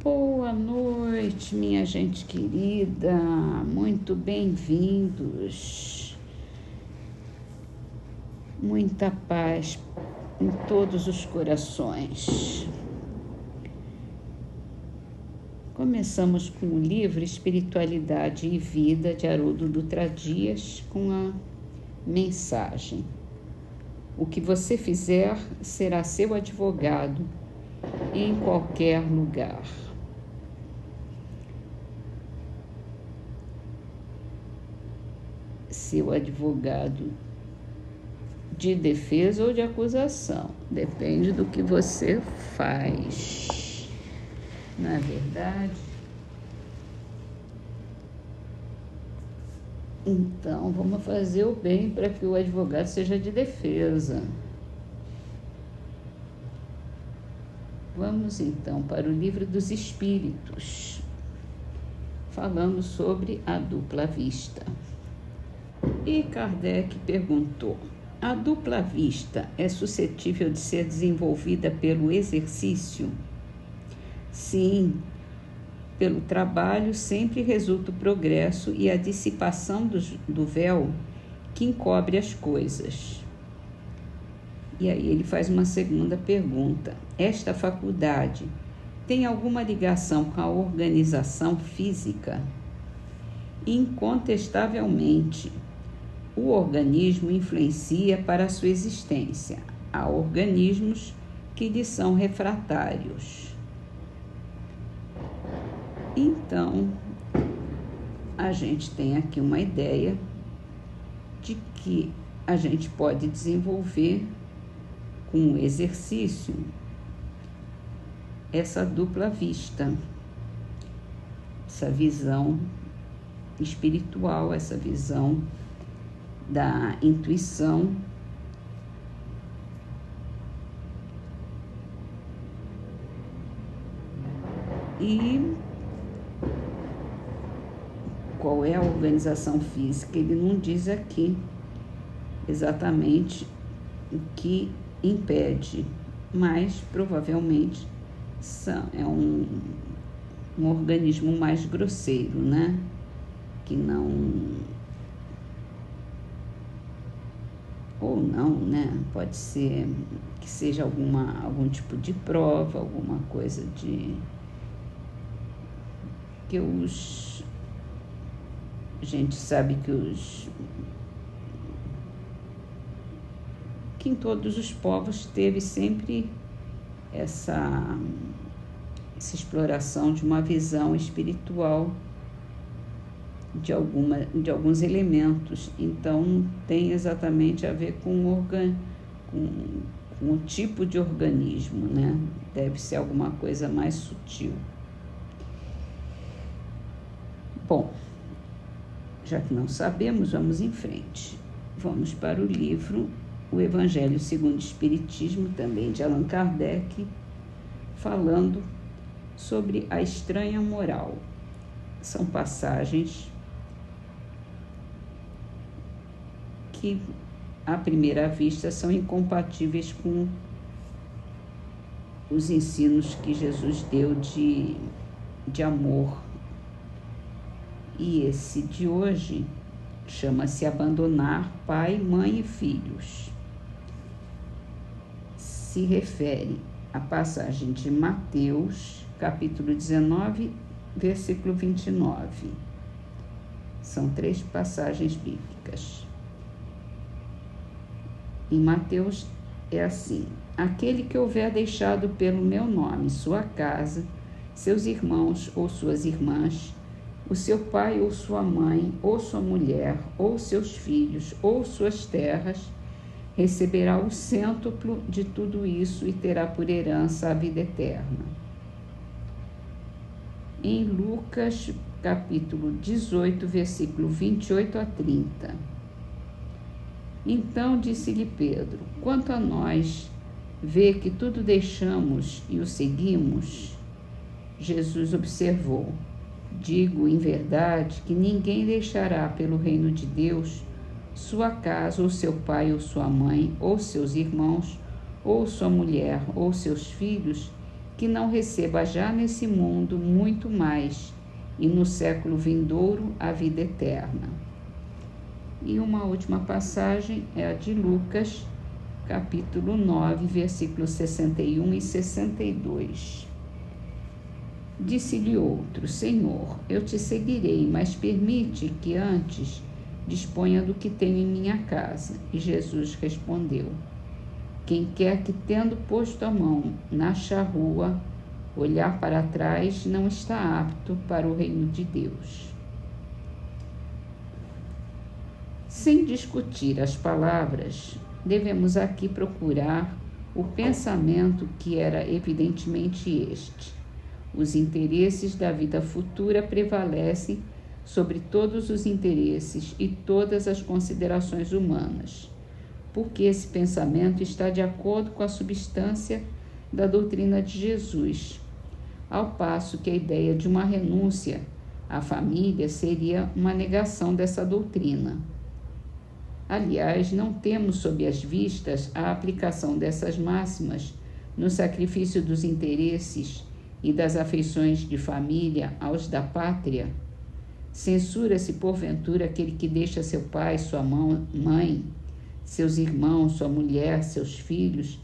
Boa noite, minha gente querida, muito bem-vindos. Muita paz em todos os corações. Começamos com o livro Espiritualidade e Vida, de Haroldo Dutra Dias, com a mensagem: o que você fizer será seu advogado em qualquer lugar. Seu advogado de defesa ou de acusação, depende do que você faz, não é verdade? Então, vamos fazer o bem para que o advogado seja de defesa. Vamos então para o Livro dos Espíritos, falando sobre a dupla vista. E Kardec perguntou: a dupla vista é suscetível de ser desenvolvida pelo exercício? Sim, pelo trabalho sempre resulta o progresso e a dissipação do véu que encobre as coisas. E aí ele faz uma segunda pergunta: esta faculdade tem alguma ligação com a organização física? Incontestavelmente, o organismo influencia para a sua existência. Há organismos que lhe são refratários. Então, a gente tem aqui uma ideia de que a gente pode desenvolver com o exercício essa dupla vista, essa visão espiritual, essa visão da intuição. E qual é a organização física? Ele não diz aqui exatamente o que impede, mas provavelmente é um organismo mais grosseiro, né? Que não... ou não, né? Pode ser que seja algum tipo de prova, alguma coisa de... que a gente sabe que em todos os povos teve sempre essa exploração de uma visão espiritual de alguns elementos. Então, tem exatamente a ver com o tipo de organismo, né? Deve ser alguma coisa mais sutil. Bom, já que não sabemos, vamos em frente. Vamos para o livro O Evangelho segundo o Espiritismo, também de Allan Kardec, falando sobre a estranha moral. São passagens que, à primeira vista, são incompatíveis com os ensinos que Jesus deu de amor. E esse de hoje chama-se Abandonar Pai, Mãe e Filhos. Se refere à passagem de Mateus, capítulo 19, versículo 29. São 3 passagens bíblicas. Em Mateus é assim: aquele que houver deixado pelo meu nome sua casa, seus irmãos ou suas irmãs, o seu pai ou sua mãe, ou sua mulher, ou seus filhos, ou suas terras, receberá o cêntuplo de tudo isso e terá por herança a vida eterna. Em Lucas, capítulo 18, versículo 28 a 30. Então disse-lhe Pedro: quanto a nós, vê que tudo deixamos e o seguimos? Jesus observou: digo em verdade que ninguém deixará pelo reino de Deus sua casa, ou seu pai, ou sua mãe, ou seus irmãos, ou sua mulher, ou seus filhos, que não receba já nesse mundo muito mais, e no século vindouro a vida eterna. E uma última passagem é a de Lucas, capítulo 9, versículos 61 e 62. Disse-lhe outro: Senhor, eu te seguirei, mas permite que antes disponha do que tenho em minha casa. E Jesus respondeu: Quem quer que, tendo posto a mão na charrua, olhar para trás, não está apto para o reino de Deus. Sem discutir as palavras, devemos aqui procurar o pensamento que era evidentemente este: os interesses da vida futura prevalecem sobre todos os interesses e todas as considerações humanas, porque esse pensamento está de acordo com a substância da doutrina de Jesus, ao passo que a ideia de uma renúncia à família seria uma negação dessa doutrina. Aliás, não temos sob as vistas a aplicação dessas máximas no sacrifício dos interesses e das afeições de família aos da pátria. Censura-se, porventura, aquele que deixa seu pai, sua mãe, seus irmãos, sua mulher, seus filhos,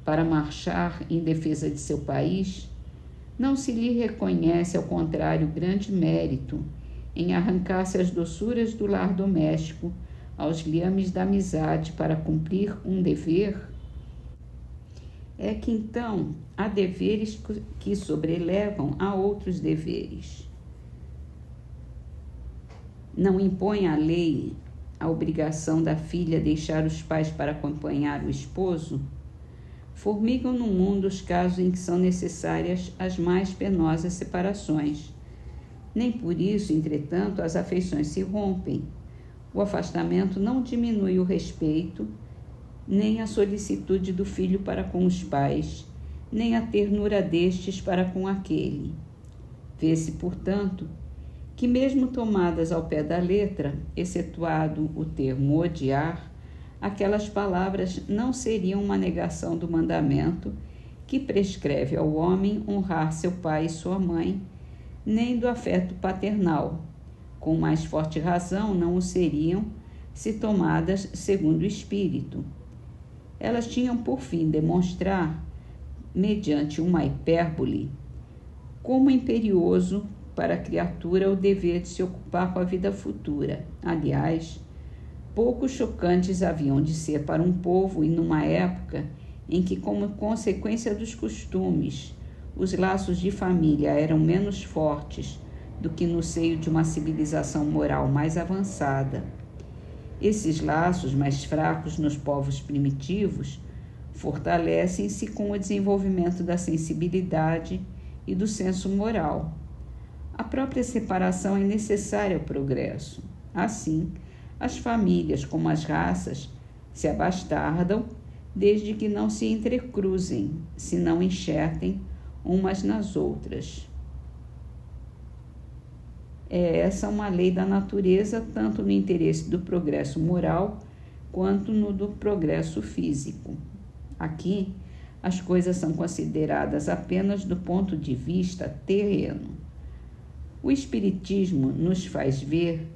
para marchar em defesa de seu país? Não se lhe reconhece, ao contrário, grande mérito em arrancar-se as doçuras do lar doméstico aos liames da amizade para cumprir um dever? É que então há deveres que sobrelevam a outros deveres. Não impõe a lei a obrigação da filha deixar os pais para acompanhar o esposo? Formigam no mundo os casos em que são necessárias as mais penosas separações. Nem por isso, entretanto, as afeições se rompem. O afastamento não diminui o respeito, nem a solicitude do filho para com os pais, nem a ternura destes para com aquele. Vê-se, portanto, que mesmo tomadas ao pé da letra, excetuado o termo odiar, aquelas palavras não seriam uma negação do mandamento que prescreve ao homem honrar seu pai e sua mãe, nem do afeto paternal. Com mais forte razão não o seriam se tomadas segundo o Espírito. Elas tinham por fim demonstrar, mediante uma hipérbole, como imperioso para a criatura o dever de se ocupar com a vida futura. Aliás, pouco chocantes haviam de ser para um povo e numa época em que, como consequência dos costumes, os laços de família eram menos fortes do que no seio de uma civilização moral mais avançada. Esses laços, mais fracos nos povos primitivos, fortalecem-se com o desenvolvimento da sensibilidade e do senso moral. A própria separação é necessária ao progresso. Assim, as famílias, como as raças, se abastardam desde que não se entrecruzem, se não enxertem umas nas outras. Essa é uma lei da natureza, tanto no interesse do progresso moral quanto no do progresso físico. Aqui, as coisas são consideradas apenas do ponto de vista terreno. O Espiritismo nos faz ver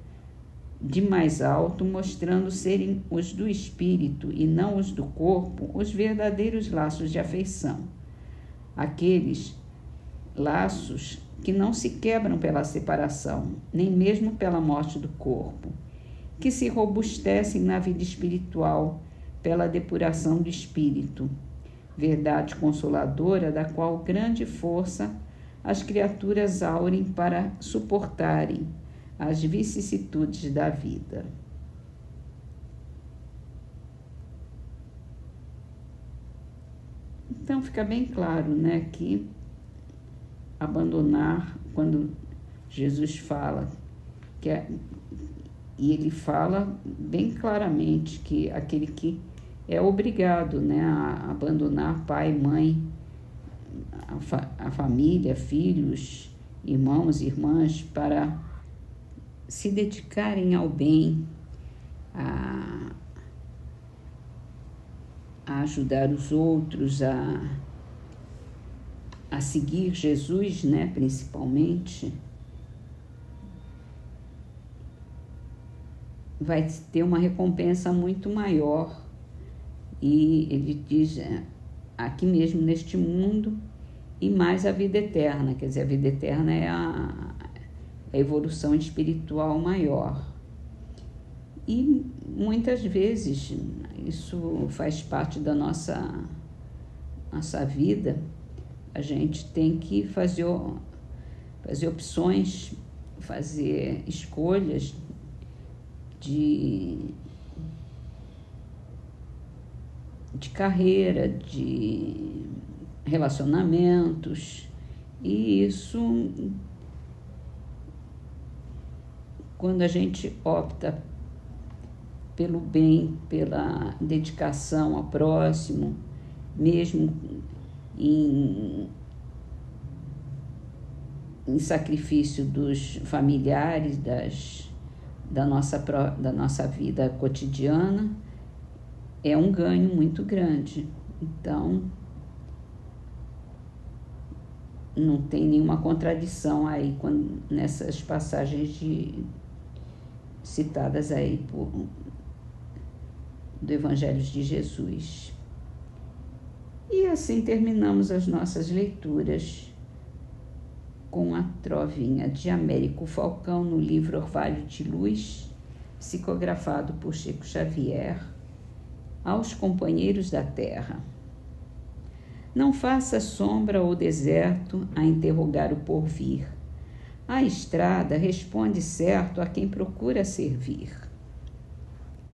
de mais alto, mostrando serem os do espírito e não os do corpo os verdadeiros laços de afeição. Aqueles laços que não se quebram pela separação, nem mesmo pela morte do corpo, que se robustecem na vida espiritual pela depuração do espírito, verdade consoladora da qual grande força as criaturas aurem para suportarem as vicissitudes da vida. Então fica bem claro, né, que abandonar, quando Jesus fala, e ele fala bem claramente que aquele que é obrigado, né, a abandonar pai, mãe, a família, filhos, irmãos, irmãs, para se dedicarem ao bem, a ajudar os outros, a a seguir Jesus, né, principalmente, vai ter uma recompensa muito maior. E ele diz, aqui mesmo neste mundo, e mais a vida eterna. Quer dizer, a vida eterna é a evolução espiritual maior. E muitas vezes isso faz parte da nossa vida. A gente tem que fazer opções, fazer escolhas de carreira, de relacionamentos, e isso, quando a gente opta pelo bem, pela dedicação ao próximo, mesmo em sacrifício dos familiares, da nossa vida cotidiana, é um ganho muito grande. Então, não tem nenhuma contradição aí nessas passagens citadas aí do Evangelho de Jesus. E assim terminamos as nossas leituras com a trovinha de Américo Falcão no livro Orvalho de Luz, psicografado por Chico Xavier, aos companheiros da terra. Não faça sombra ou deserto a interrogar o porvir. A estrada responde certo a quem procura servir.